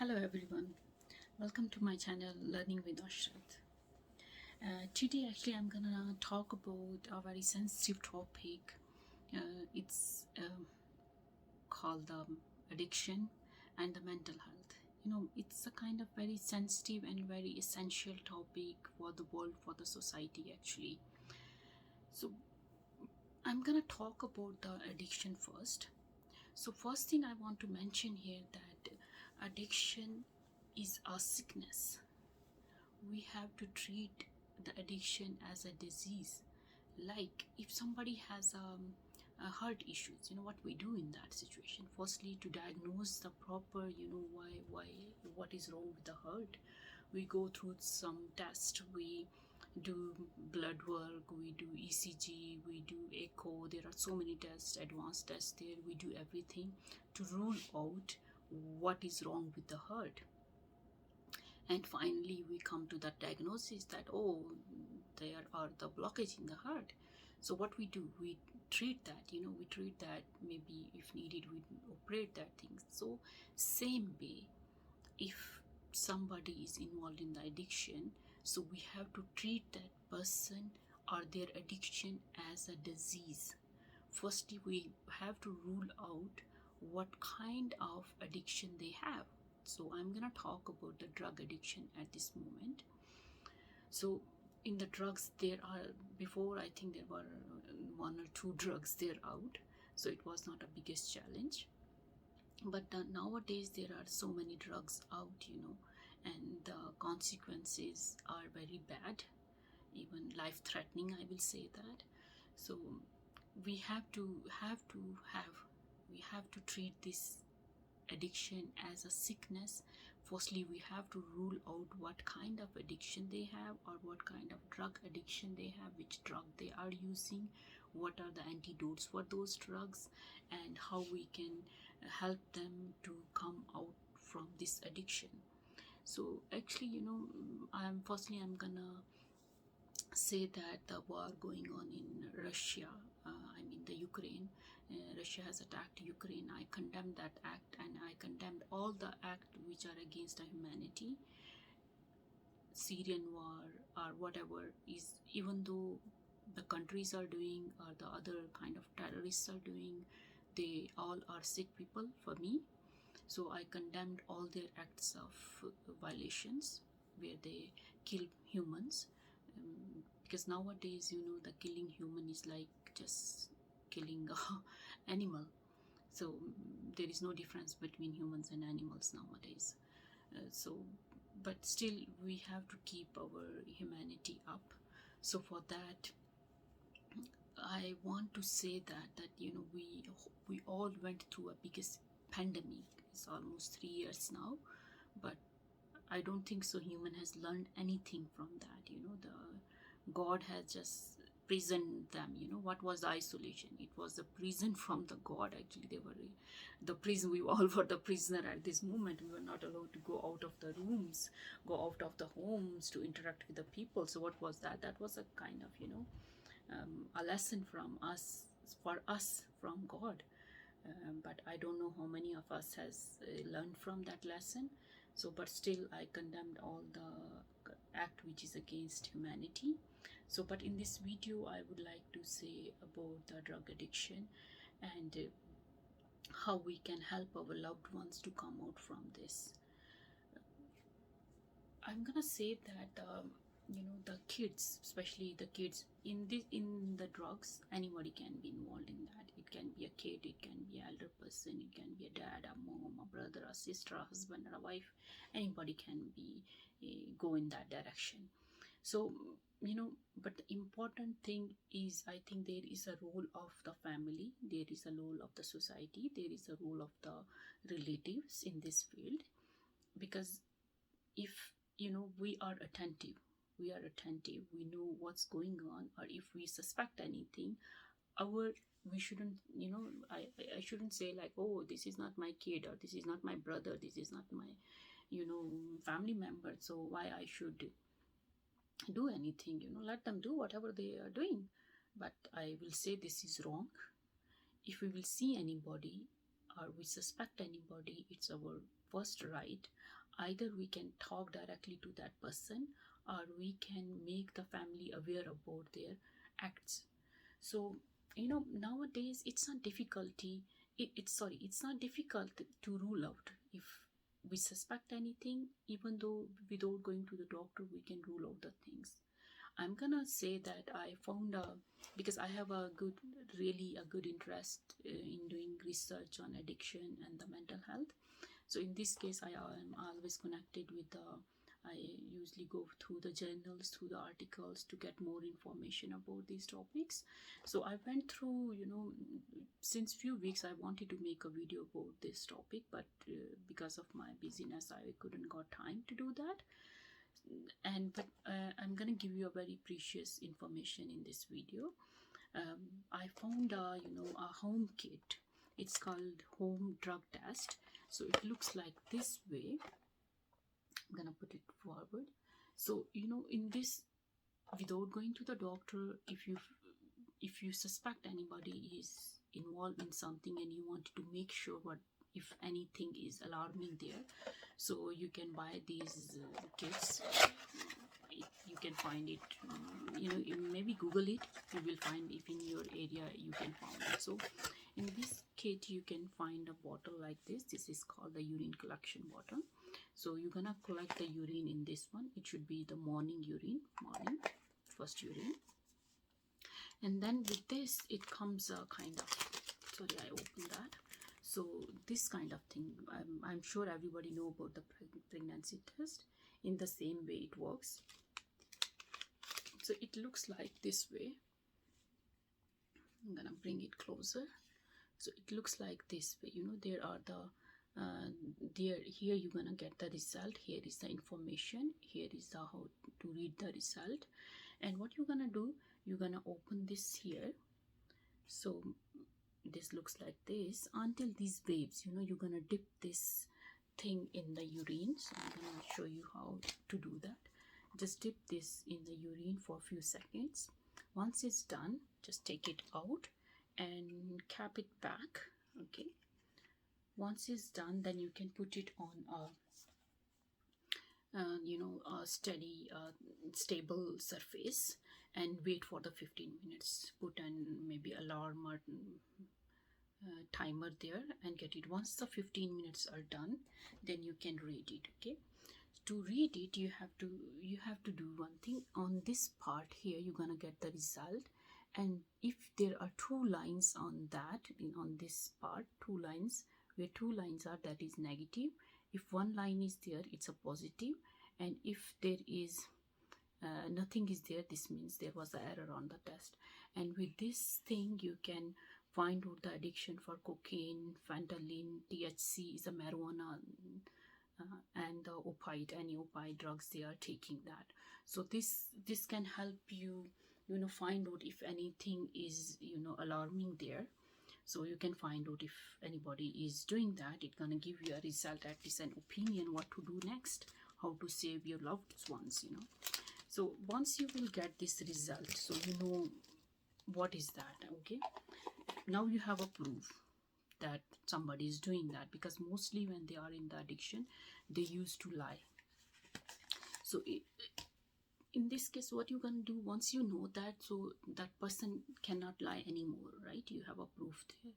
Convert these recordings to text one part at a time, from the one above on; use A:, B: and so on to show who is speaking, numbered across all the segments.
A: Hello everyone, welcome to my channel Learning with Ashrat. Today actually I'm gonna talk about a very sensitive topic. It's called addiction and the mental health. It's a kind of very sensitive and very essential topic for the world, for the society actually. So I'm gonna talk about the addiction first. So first thing I want to mention here that addiction is a sickness. We have to treat the addiction as a disease. Like if somebody has a heart issues, what we do in that situation, firstly to diagnose the proper, why what is wrong with the heart, we go through some test, we do blood work, we do ECG, we do echo. There are so many tests, advanced tests there. We do everything to rule out what is wrong with the heart, and finally we come to that diagnosis that, oh, there are the blockage in the heart. So what we do, we treat that, we treat that, maybe if needed we operate that thing. So same way, if somebody is involved in the addiction, so we have to treat that person or their addiction as a disease. Firstly we have to rule out what kind of addiction they have. So I'm gonna talk about the drug addiction at this moment. So in the drugs, there are, before I think there were one or two drugs there out, so it was not a biggest challenge. But nowadays there are so many drugs out, and the consequences are very bad, even life threatening, I will say that. So we have to treat this addiction as a sickness. Firstly we have to rule out what kind of addiction they have, or what kind of drug addiction they have, which drug they are using, what are the antidotes for those drugs, and how we can help them to come out from this addiction. So actually, I'm gonna say that the war going on in Russia, I mean the Ukraine, Russia has attacked Ukraine. I condemn that act, and I condemned all the acts which are against the humanity. Syrian war or whatever is, even though the countries are doing, or the other kind of terrorists are doing, they all are sick people for me. So I condemned all their acts of violations where they kill humans. Because nowadays, the killing human is like just killing a animal. So there is no difference between humans and animals nowadays. So but still we have to keep our humanity up. So for that I want to say that we all went through a biggest pandemic. It's almost 3 years now, but I don't think so human has learned anything from that. The God has just prisoned them. What was the isolation? It was the prison from the God. Actually, they were the prison. We all were the prisoner at this moment. We were not allowed to go out of the rooms, go out of the homes to interact with the people. So what was that? That was a kind of a lesson from us, for us, from God. But I don't know how many of us has learned from that lesson. So but still I condemned all the act which is against humanity. So but in this video I would like to say about the drug addiction, and how we can help our loved ones to come out from this. I'm gonna say that the kids, especially the kids in the drugs, anybody can be involved in that. It can be a kid, it can be an elder person, it can be a dad, a mom, a brother, a sister, a husband, or a wife. Anybody can be go in that direction. So but the important thing is, I think there is a role of the family, there is a role of the society, there is a role of the relatives in this field. Because if we are attentive, we know what's going on, or if we suspect anything, our we shouldn't, I shouldn't say like, oh, this is not my kid, or this is not my brother, this is not my family member, so why I should do anything. Let them do whatever they are doing. But I will say this is wrong. If we will see anybody or we suspect anybody, it's our first right. Either we can talk directly to that person, or we can make the family aware about their acts. So nowadays it's not difficulty it's not difficult to rule out. If we suspect anything, even though without going to the doctor, we can rule out the things. I'm gonna say that I found because I have really a good interest in doing research on addiction and the mental health. So in this case, I am always connected with I usually go through the journals, through the articles to get more information about these topics. So I went through, since few weeks I wanted to make a video about this topic, but because of my busyness, I couldn't got time to do that. But I'm gonna give you a very precious information in this video. I found a home kit. It's called home drug test. So it looks like this way. I'm gonna put it forward. So in this, without going to the doctor, if you suspect anybody is involved in something and you want to make sure what if anything is alarming there, so you can buy these kits. You can find it, maybe Google it, you will find. If in your area you can find it. So in this kit you can find a bottle like this is called the urine collection bottle. So you're gonna collect the urine in this one. It should be the morning first urine. And then with this it comes a kind of, sorry, I opened that. So this kind of thing, I'm sure everybody know about the pregnancy test. In the same way it works. So it looks like this way. I'm gonna bring it closer. So it looks like this way. There are the here you're gonna get the result. Here is the information. Here is the how to read the result. And what you're gonna do, you're gonna open this here. So this looks like this until these waves, you're gonna dip this thing in the urine. So I'm gonna show you how to do that. Just dip this in the urine for a few seconds. Once it's done, just take it out and cap it back. Okay, once it's done, then you can put it on a steady stable surface and wait for the 15 minutes. Put an maybe alarm or timer there and get it. Once the 15 minutes are done, then you can read it. Okay, to read it, you have to do one thing. On this part here, you're gonna get the result, and if there are two lines on that, on this part, two lines, where two lines are, that is negative. If one line is there, it's a positive. And if there is nothing is there, this means there was an error on the test. And with this thing you can find out the addiction for cocaine, fentanyl, THC is a marijuana, and the any opioid drugs they are taking that. So this can help you find out if anything is alarming there. So you can find out if anybody is doing that. It's gonna give you a result, at least an opinion what to do next, how to save your loved ones. So once you will get this result, so what is that. Okay, now you have a proof that somebody is doing that, because mostly when they are in the addiction, they used to lie. So in this case, what you're gonna do, once you know that, so that person cannot lie anymore, right? You have a proof there.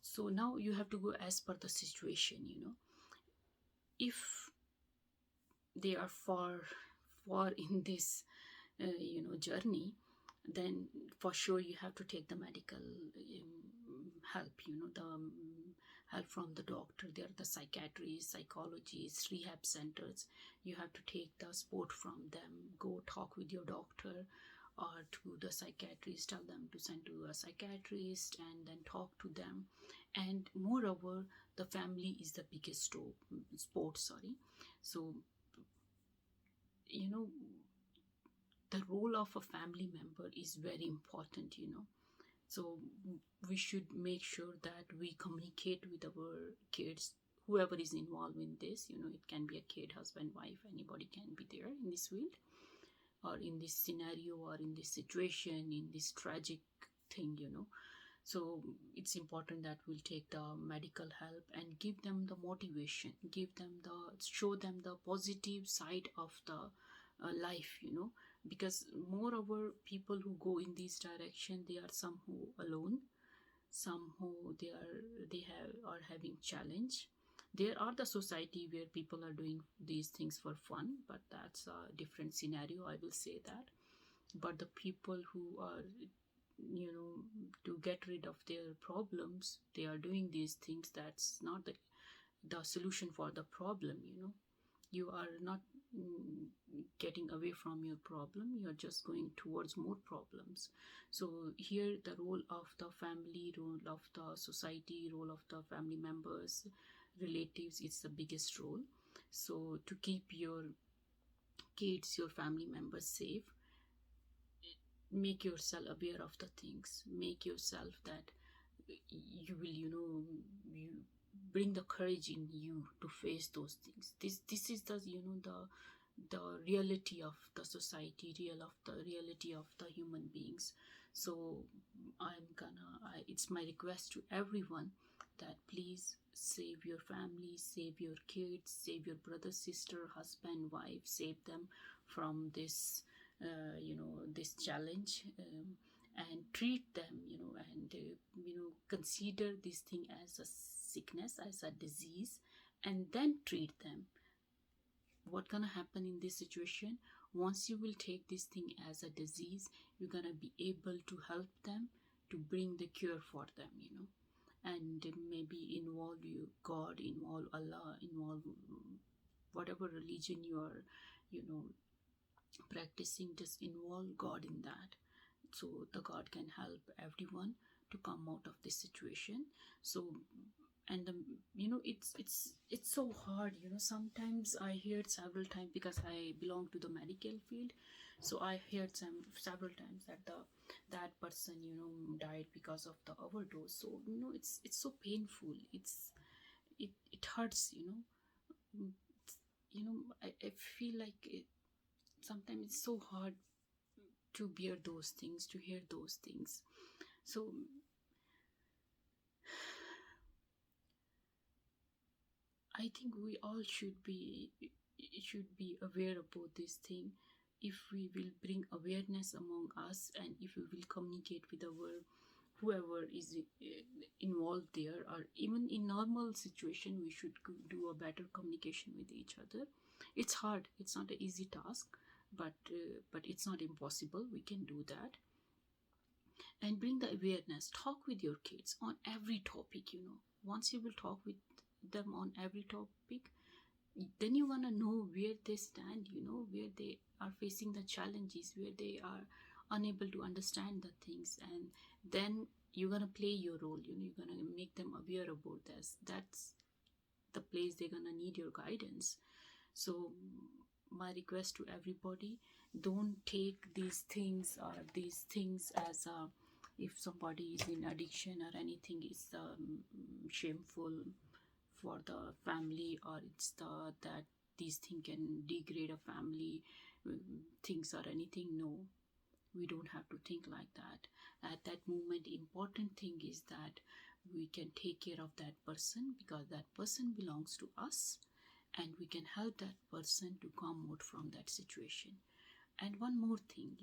A: So now you have to go as per the situation. If they are far in this journey, then for sure you have to take the medical help, the help from the doctor. There are the psychiatrists, psychologists, rehab centers. You have to take the support from them. Go talk with your doctor or to the psychiatrist, tell them to send to a psychiatrist and then talk to them. And moreover, the family is the biggest sport. So the role of a family member is very important. So we should make sure that we communicate with our kids, whoever is involved in this. It can be a kid, husband, wife, anybody can be there in this field or in this scenario or in this situation, in this tragic thing. So it's important that we'll take the medical help and give them the motivation, give them the show them the positive side of the life, because moreover people who go in this direction, they are some who alone, some who are having challenge. There are the society where people are doing these things for fun, but that's a different scenario, I will say that. But the people who are, to get rid of their problems, they are doing these things. That's not the solution for the problem. You are not getting away from your problem, you are just going towards more problems. So here the role of the family, role of the society, role of the family members, relatives, it's the biggest role. So to keep your kids, your family members safe, make yourself aware of the things, make yourself that you will, you bring the courage in you to face those things. This is the, the reality of the society, reality of the human beings. So it's my request to everyone that please save your family, save your kids, save your brother, sister, husband, wife, save them from this, this challenge, and treat them, and consider this thing as a sickness, as a disease, and then treat them. What gonna happen in this situation? Once you will take this thing as a disease, you're gonna be able to help them, to bring the cure for them, and maybe involve you God, involve Allah, involve whatever religion you are, you know practicing. Just involve God in that, so the God can help everyone to come out of this situation. So, and it's so hard, sometimes I heard several times, because I belong to the medical field. So I heard several times that that person, died because of the overdose. So it's so painful, it hurts, Mm, I feel like sometimes it's so hard to bear those things, to hear those things. So I think we all should be aware about this thing. If we will bring awareness among us, and if we will communicate with our whoever is involved there, or even in normal situation, we should do a better communication with each other. It's hard, it's not an easy task, but it's not impossible, we can do that. And bring the awareness, talk with your kids on every topic. Once you will talk with them on every topic, then you're gonna know where they stand, where they are facing the challenges, where they are unable to understand the things, and then you're gonna play your role. You're gonna make them aware about this. That's the place they're gonna need your guidance. So my request to everybody, don't take these things as a, if somebody is in addiction or anything, is shameful for the family, or it's that these things can degrade a family, things or anything. No, we don't have to think like that. At that moment, important thing is that we can take care of that person, because that person belongs to us, and we can help that person to come out from that situation. And one more thing,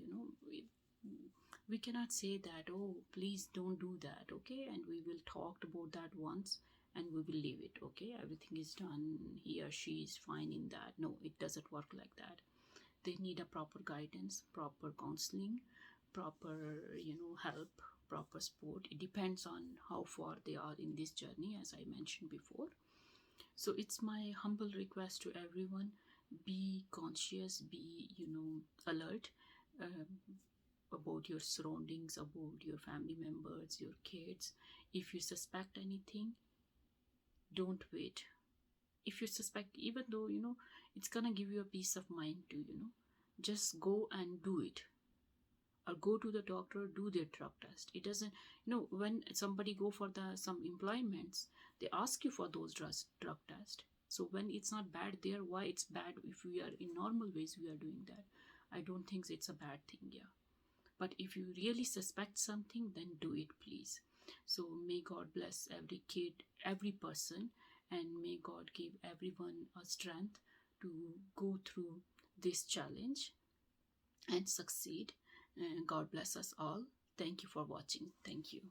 A: we cannot say that, oh, please don't do that, okay, and we will talk about that once and we will leave it, okay, everything is done, he or she is fine in that. No, it doesn't work like that. They need a proper guidance, proper counseling, proper help, proper support. It depends on how far they are in this journey, as I mentioned before. So it's my humble request to everyone, be conscious, be alert, um, about your surroundings, about your family members, your kids. If you suspect anything, don't wait. If you suspect, even though it's gonna give you a peace of mind to just go and do it, or go to the doctor, do their drug test. It doesn't, when somebody go for some employments, they ask you for those drug test. So when it's not bad there, why it's bad if we are in normal ways we are doing that? I don't think it's a bad thing. Yeah, but if you really suspect something, then do it, please. So may God bless every kid, every person, and may God give everyone a strength to go through this challenge and succeed. And God bless us all. Thank you for watching. Thank you.